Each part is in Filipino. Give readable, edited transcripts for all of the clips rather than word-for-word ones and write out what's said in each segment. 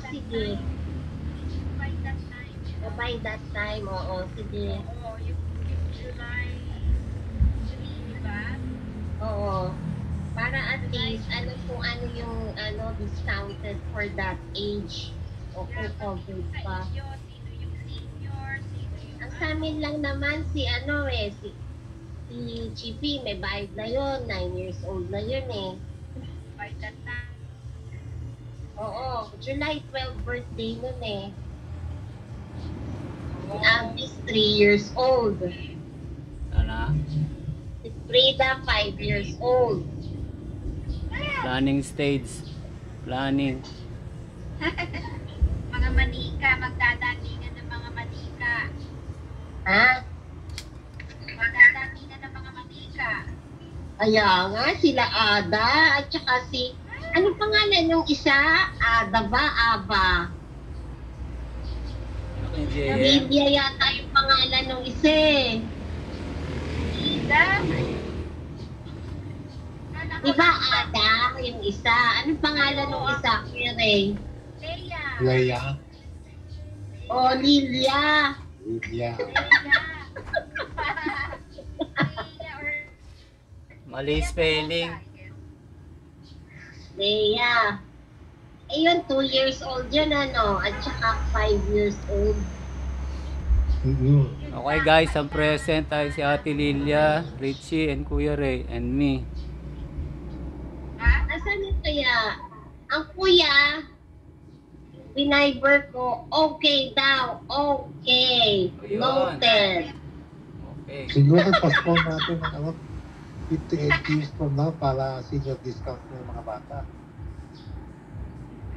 sige. By that time. By that time, oo, sige. Oo, yung July 3, di ba? Oo. Para at least, ano kung ano yung discounted for that age. O kung covered Sa pa. inyo, sino yung senior, sino yung Ang sa amin lang naman si Chippy, may bayad na yun. 9 years old na yun eh. by that time. Oo, July 12 birthday nun eh. Si Agnes 3 years old. Sana. Si Frida 5 years old. Planning stage. Planning. Mga manika, magdadatingan ng mga manika. Ha? Magdadatingan ng mga manika. Kaya nga, sila Ada at saka si... Anong pangalan nung isa? Ada ba? Aba? Okay, JM. Lydia yata yung pangalan nung isa eh. Ida. Di ba Ada yung isa? Anong pangalan nung isa? Kuya Ray? Leia. Leia. O, Lilia. Lydia. Leia. or... Mali spelling. Leia. Eh yun, 2 years old yun ano. At saka 5 years old. Okay guys, ang present ay si Ate Lilia, Richie, and Kuya Ray, and me. Nasaan yun kaya? Ang kuya, biniber ko, okay daw. Okay. Ayun. Noted. Okay. Siguro postpone natin ng 58 years from now para senior discount ng mga bata.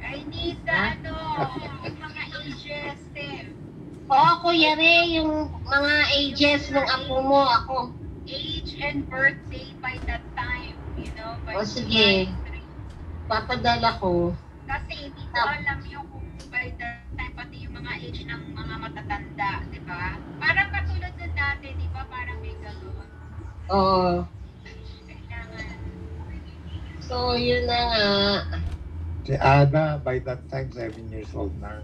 I need the yung mga ages, Tim. Oo, Kuya Ray, yung mga ages ng apo mo, ako. Age and birthday by that time, you know, by O sige, July 3. papadala ko. Kasi hindi ko alam yung kung by that time pati yung mga age ng mga matatanda, di ba? Parang katulad ng dati, di ba? Parang may gano'n. Oo. Kailangan. So, yun na nga. Si Ada, by that time, 7 years old na.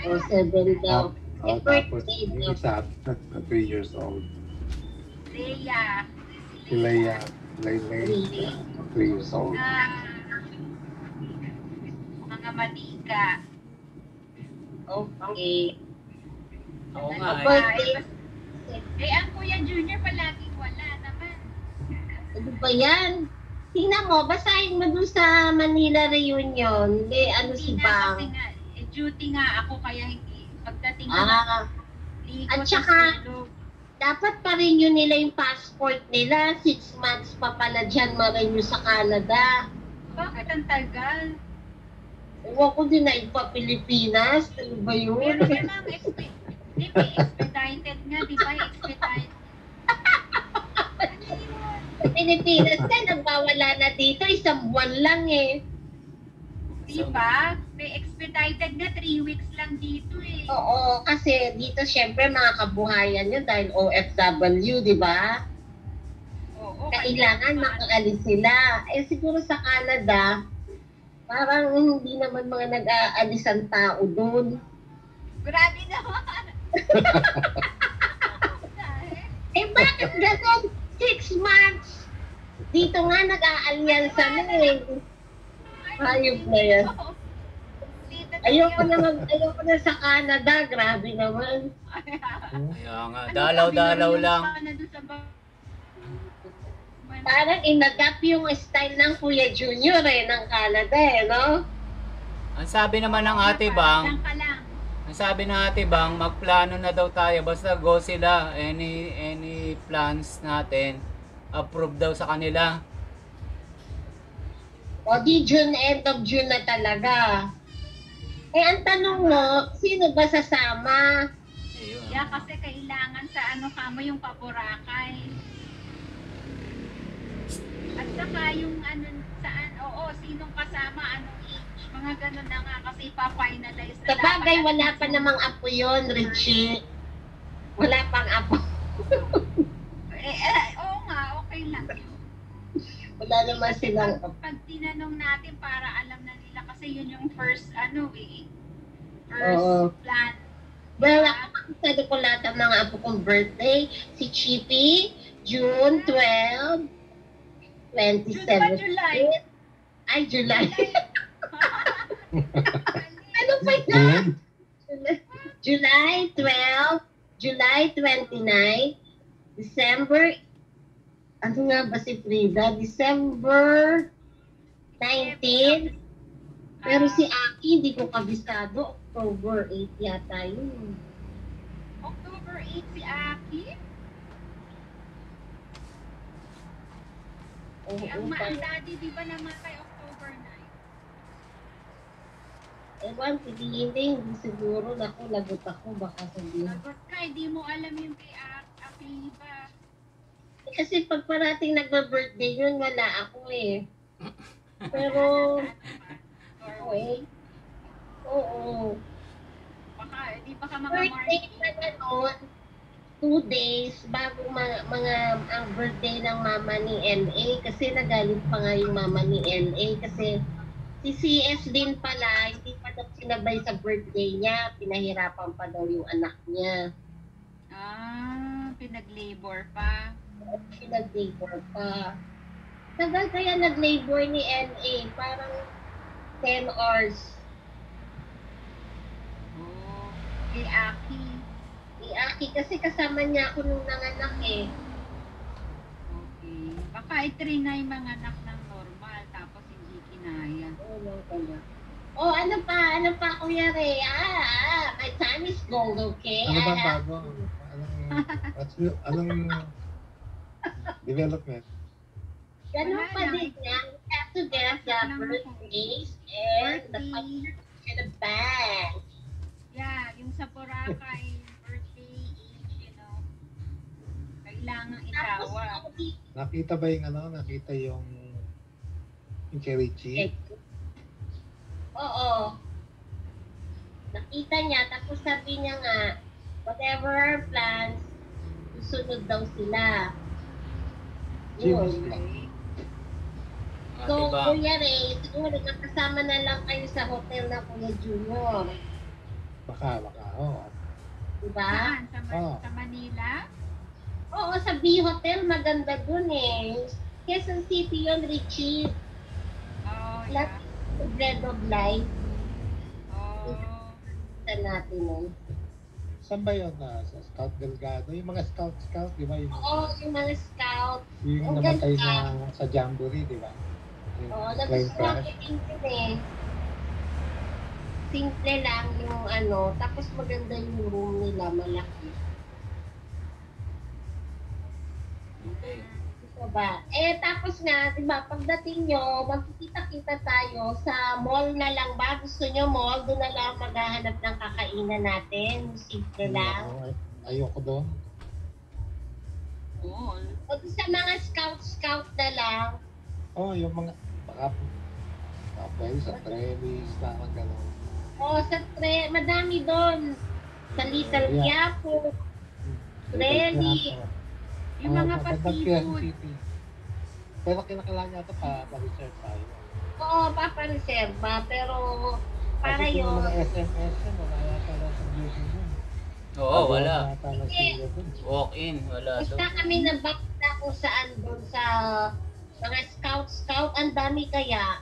O, 7 daw. Eh, Tapos birthday yung daw. isa, 3 years old. Leia. Si Leia, 3 years old. Mga manika. Okay. Oo nga Ang eh. birthday. Ang Kuya Junior palaging wala naman. Ano ba yan? Tingnan mo, basahin mo dun sa Manila Reunion. Ano si Hindi nga kasi Bang? nga, duty nga ako kaya hindi. Pagdating ko ligo At sa saka, sulog. dapat pa-renew nila yung passport nila. 6 months pa pala dyan ma-renew sa Canada. Bakit ang tagal? Ewan ko din na ipa Pilipinas. Ano ba yun? Pero namang di ba expedited nga, di ba expedited? Pilipinas ka, nagbawala na dito. 1 buwan lang eh. Di ba? May expedited nga, 3 weeks lang dito eh. Oo, kasi dito syempre mga kabuhayan nyo dahil OFW, di ba? Oo. Kailangan makaalis sila. Eh siguro sa Canada, parang hindi naman mga nag-aalis ang tao doon. Grabe naman. Eh bakit ganun? 6 months! Dito nga nag-aalyansa na eh. Hayop na yan. Ayoko na sa Canada. Grabe naman. Kaya nga, dalaw-dalaw lang. Parang inadapt yung style ng Kuya Junior eh, ng Canada eh, no? Ang sabi naman ng Ate Bang, magplano na daw tayo. Basta go sila. Any plans natin, approve daw sa kanila. O di June, end of June na talaga. Eh, ang tanong mo, sino ba sasama? Ayun. Yeah, kasi kailangan sa kamo yung paborakay. At saka yung saan, sinong kasama, anong age. Mga ganun na nga kasi pa-finalize na. Sabagay, wala pa namang apo yun, Richie. Wala pang apo. Oo nga, okay lang yun. Wala naman silang apo. Pag tinanong natin para alam na nila kasi kasi yun yung first, Oo. first plan. Well, ako sabi ko lahat ng mga apo kong birthday. Si Chippy, June 12, June ba 27. July? Ay, July. Ano pa yun? Ayan. July 12, July 29, December, ano nga ba si Frida? December 19, pero si Aki hindi ko kabisado, October 8 yata yun. October 8 si Aki? Oo, Ang parang- daddy, di ba namatay October 9? ewan, hindi siguro, naku, lagot ako, baka sabihin. Lagot ka, hindi mo alam yung kay Aki ba? Kasi pag parating nagba-birthday yun, wala ako eh. Pero, Norway? oo. Baka, di baka mga Birthday March na gano'n, 2 days bago ang birthday ng mama ni LA kasi nagalit pa nga yung mama ni LA kasi si CS din pala, hindi pa daw sinabay sa birthday niya, pinahirapan pa daw yung anak niya. pinag-labor pa. Pinag-labor pa. Tagal kaya nag-labor ni LA, parang 10 hours. Oh, kay Aki. Ni Aki kasi kasama niya ako nung nanganak eh. Okay. Baka i-try na yung mga anak ng normal, tapos hindi kinaya. Oh, ano pa, Kuya Ray? My time is gold, okay? Ano ba I have- bago? Anong development? Ganun Wala pa lang. din yan. We have to get the birthdays and the Birthday. and the bag. Yeah, yung sa Boracay, birthday age, kailangan Tapos, itawa. Nakita ba yung nakita yung kay Richie? Oo. Nakita niya, tapos sabi niya nga, whatever our plans, susunod daw sila. Sino Yun. sila? So, Diba? Kuya Ray, siguro nakasama na lang kayo sa hotel na Kuya Junior. Baka, oo. Diba? Saan? Oo. Sa Manila? Oo, sa B Hotel, maganda dun eh. Quezon City yun, Richie. Oh, Lahat yeah. Bread of Life. Oh. Sa natin nun. Saan ba yun? Sa Scout Delgado? Yung mga scout, di ba? Oo, yung mga scout. Yung ang namatay ganda. na sa Jamboree, di ba? Yung Oo, plane nagustuhan crash. ko din yun eh. Simple lang yung tapos maganda yung room nila, malaki. Okay. Ito ba? Tapos nga, di ba, pagdating nyo, magkikita-kita tayo sa mall na lang ba? Gusto nyo mall? Doon na lang maghahanap ng kakainan natin. Simple lang. Ayoko doon. Oh. O doon sa mga scout na lang. Yung mga, baka pwede sa Trevis, parang gano'n. O madami doon. Sa Little Yeah. Quiapo. Really? Yung mga Quezon pa-seafood. City. Pero kinakailangan niya ito pa-reserve tayo. Oo, papareserva. Pero para Kasi yung yun. mga SMS yun, wala yata na sa building yun. Oo, wala. Wala yata na sila dun. Walk-in, wala Basta doon. kami nabakta kung saan doon sa mga scout. Ang dami kaya.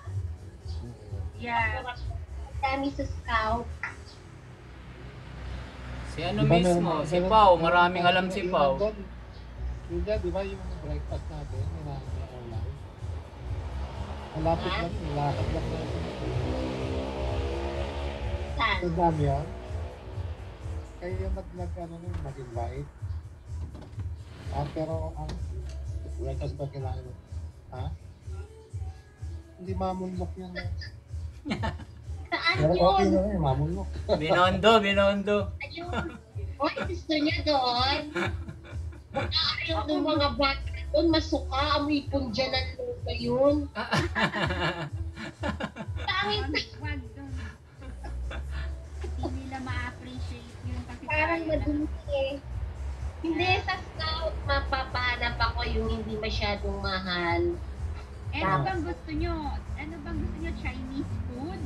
Yeah. Ang dami sa scout. Si ano mismo, si Pau, maraming alam si Pau. Yun dyan, di ba yung breakfast natin, yung online? Malapit lang, lakad lang natin. Saan? Ang dami yan. Kaya yung nag-invite. Pero ang breakfast ba kailangan? Ha? Hindi mamulok yun. Saan Pero okay yun? na rin, mamulok. Binondo. Ayun. Oy, gusto niya doon. Baka ayaw ng mga bata doon, masuka, amoy punja ng lupa yun. Pangit na. Wag doon. Hindi nila ma-appreciate yun kasi Parang tayo madumi eh. Hindi, sa scout, mapapahanap ako yung hindi masyadong mahal. Ano bang gusto nyo? Chinese food?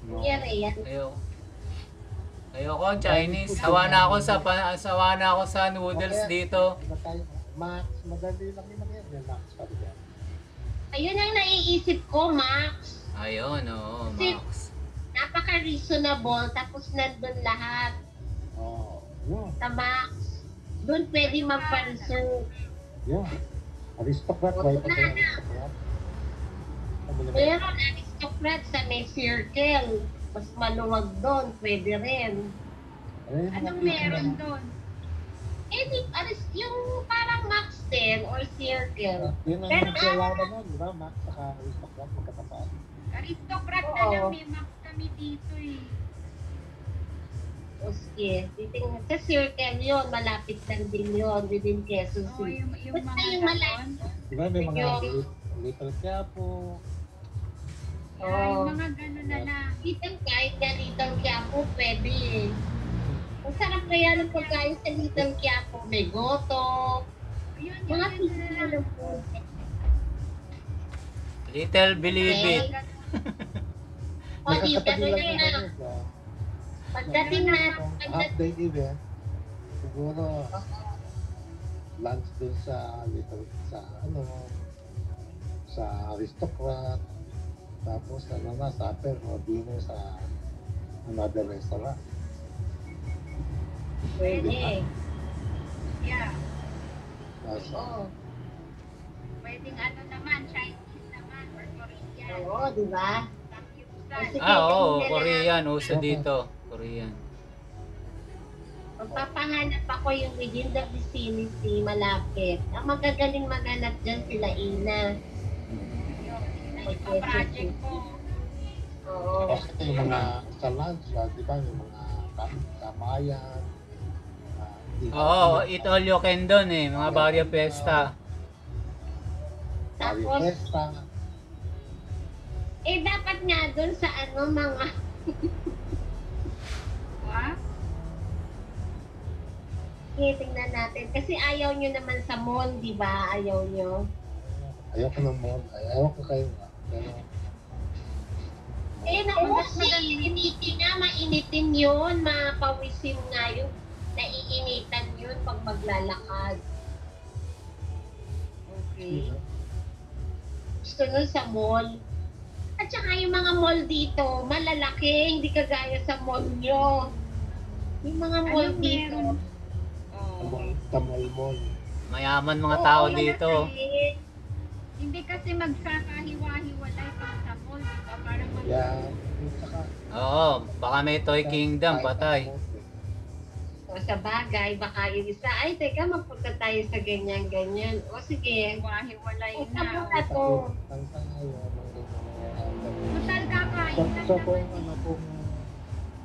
No. Kuya Ray, yan. Ayoko Chinese. Sawa na ako sa noodles dito. Iba tayo. Max, madali lang yung mga yan. May Max pa rin yan. Ayun ang naiisip ko, Max. Ayun, oo, Max. Napaka-reasonable, tapos nandun lahat. Oo. Yun. Sa Max. Doon pwede magpa-reserve. Yun. Aristocrat, Wala why pa tayo na. aristocrat? Ano naman? Meron aristocrat sa may circle. Mas maluwag doon, pwede rin. Ano yung mga Anong pizza meron na- doon? Yung parang Max 10 or circle. Yun ang Pero, nagkalaban nun, di ba? Max saka aristocrat magkatapat. Aristocrat na Oo. lang, may max kami dito eh. O sige, titingnan. Sa circle yun, malapit lang din yun, within Quezon Oo, City. yung Basta mga yung ganon. Di ba may mga Yung- Little Quiapo, Yeah, yung mga ganon na lang. Little kahit nga Little Quiapo, pwede eh. Ang sarap kaya ng pagkain sa Little Quiapo. May goto, Yun, mga yun, yun na pizza lang. ng food. Little believe it. O, di, nakakatabi gano'n lang yun naman na. yun sa Pagdating na, half-day event. Siguro, lunch dun sa Little, sa aristocrat. Tapos, supper o dinner sa another restaurant. pwede. Yeah. Tapos, Oo, Pwedeng ano naman, Chinese naman, or Korean. oo, di ba? Samgyupsal. Oo, Korean. Uso dito. Korean. Magpapahanap ako yung within the vicinity, malapit. Ang magagaling maghanap dyan sila Ina. Yung project ko. Oo. tapos yung mga sa lunch, di ba? Yung mga kamayan. Oo, eat all you can doon eh. Mga barrio fiesta. Tapos, Tapos, dapat nga dun sa mga, Ah? tingnan natin. Kasi ayaw nyo naman sa mall, di ba? Ayaw nyo. ayoko ng mall. Ayoko kayo. Pero, Naku, kasi initin nga, mainitin yun. Mapawisim nga yun. Naiinitan yun pag maglalakad. Okay. Gusto nun sa mall. At saka yung mga mall dito, malalaki, hindi kagaya sa mall nyo. Yung mga mall Anong dito. meron? Oo. tamol-mol. Mayaman mga tao Oo, dito. malalaki. Hindi kasi magkakahiwa-hiwalay pag sa mall, di ba? Parang mag- Yan. Saka, Oo, baka may Toy Kingdom, patay. O sa bagay, baka yung isa, ay teka, magpunta tayo sa ganyan-ganyan. O sige, hiwa-hiwalay o na. na to. Total kakain lang So, naman.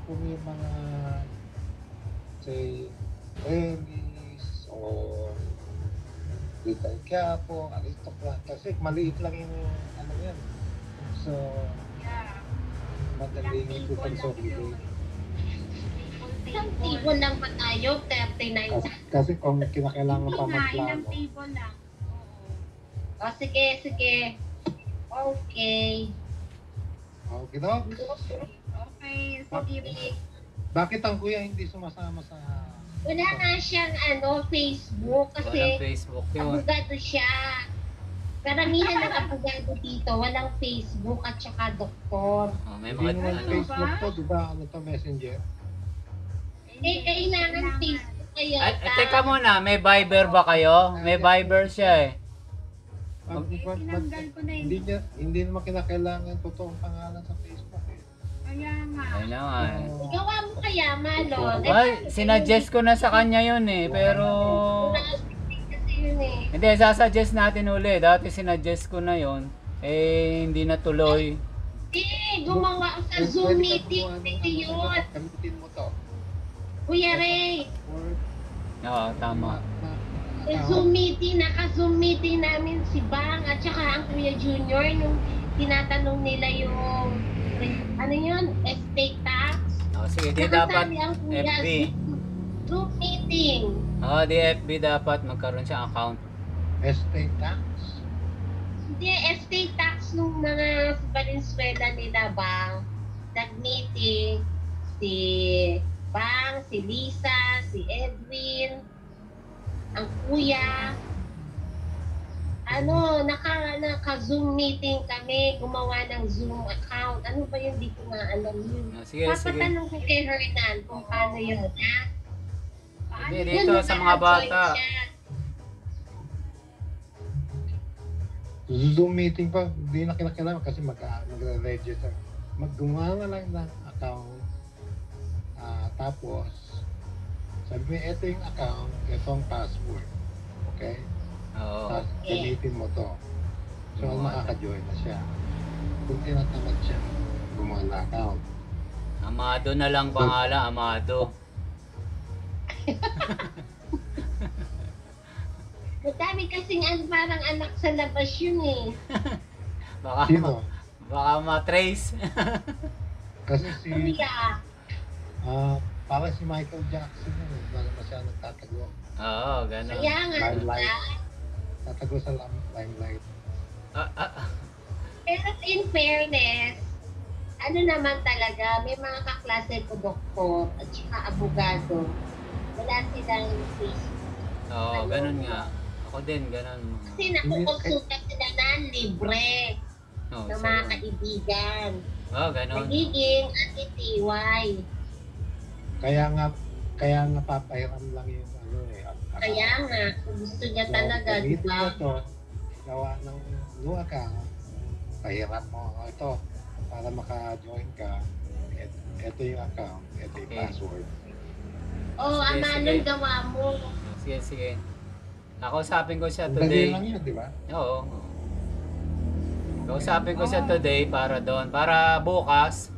kung yung mga, say, Ellis, o Little Quiapo, aristocrat, kasi maliit lang yung, yan. So, Yeah. madaling Ilang ito table lang consolidate. yun. Isang Table. table lang ba tayo? 39. Kasi kung kinakailangan Hindi pa nga, ilang magplano, table lang. Oo. O sige, sige. Okay. okay no? Okay, sige. Bakit ang kuya hindi sumasama sa... Wala nga siyang Facebook Walang kasi Facebook yun. abogado siya. Karamihan ng abogado dito, walang Facebook at saka doktor. Oh, may Hindi mga naman ano. Facebook to, di ba? Ano to, Messenger? Kailangan Facebook kaya. Ay, teka muna, may Viber ba kayo? May Viber siya eh. Tinanggal ko na yun. Hindi naman kinakailangan totoong pangalan sa Facebook eh. Kaya nga. Ayun na nga eh. Gawa mo kaya, Malon. Ay, sinuggest ko na sa kanya yun eh, pero... Kasi yun eh. Hindi, sasuggest natin uli. Dati sinuggest ko na yun. Eh, hindi natuloy. Gumawa sa Zoom meeting. Pwede yun. Gamitin mo to. Kuya Ray, Or, Oo, tama. sa Zoom meeting, naka-Zoom meeting namin si Bang at saka ang Kuya Junior nung tinatanong nila yung ano yun, estate tax. Oh, sige, di dapat Nakasabi ang Kuya FB. Zoom meeting. Oo, di FB dapat magkaroon siya account. estate tax. Hindi, estate tax nung mga Valenzuela nila ba, si Bang, si Lisa, si Edwin, ang kuya. Naka-Zoom meeting kami, gumawa ng Zoom account. Ano ba yun? Di ko nga alam yun. Sige, sige. Papatanong ko kay Hernan kung paano yun, ha? Hindi, dito sa mga bata. Zoom meeting pa, hindi na kinakailangan kasi magre-register. Maggumawa na lang ng account. Tapos, sabi mo, ito yung account, ito ang password. Okay? Oo. Tapos, gamitin mo to. So, Oo. makaka-join na siya. Kung tinatamad siya, gumawa na account. Amado na lang pangalan, Amado. Madami kasing parang anak sa labas yun eh. Baka, Sino? baka ma-trace. Kasi si, Kuya. parang si Michael Jackson, wala naman siya nagtatago. Oo, ganun. Kaya nga, Limelight. diba? Tatago sa limelight. Pero in fairness, ano naman talaga, may mga kaklase ko doktor at saka abogado. Wala silang face. Oo, ganun nga. Ako din, ganun. Kasi nakukonsulta sila na libre Oo, ng mga kaibigan. Oo, ganun. Nagiging anti-TY. Kaya nga papahiram lang yung account. Kaya nga, kung gusto niya So, talaga, di gamitin ba? mo to, gawa ng new account, pahiram mo ito para maka-join ka. Ito yung account, ito yung Okay. password. Oo, Sige, amanong sige. gawa mo. Sige, sige. Nakausapin ko siya Dali today. lang yun, di ba? Oo. Kausapin ko siya today para doon. Para bukas,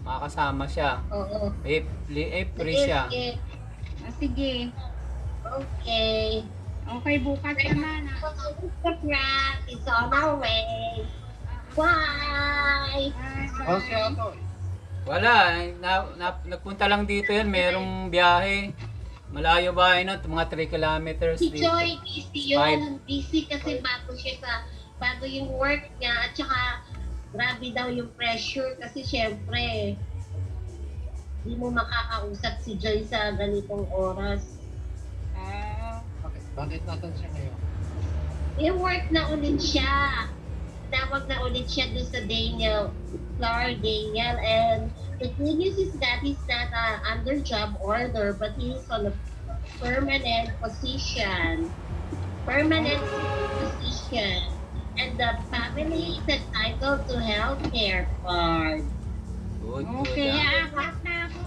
makakasama siya. Oo. Free siya. Sige. Sige. Okay. Okay, bukas naman. Subscribe. It's on our way. Bye! Oh, siya ito. Wala. Nagpunta lang dito yan. Merong biyahe. Malayo ba yun? Mga 3 kilometers Si dito. Joy, busy yun. Busy kasi bago yung work niya. At saka, grabe daw yung pressure kasi syempre, di mo makakausap si Joy sa ganitong oras. Bakit natin siya ngayon? I-work na ulit siya. Tawag na ulit siya doon sa Daniel, Flower Daniel. And the good news is that he's not under job order, but he's on a permanent position. Permanent position. And the family is entitled to health care card. Good, Okay, good. apat na ako.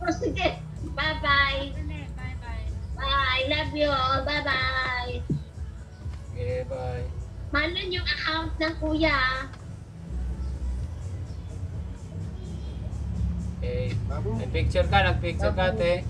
O sige, bye-bye. Bye-bye. Bye, love you all. Bye-bye. Okay, bye. Manon yung account ng kuya. Okay. Babu, Nag-picture ka, te.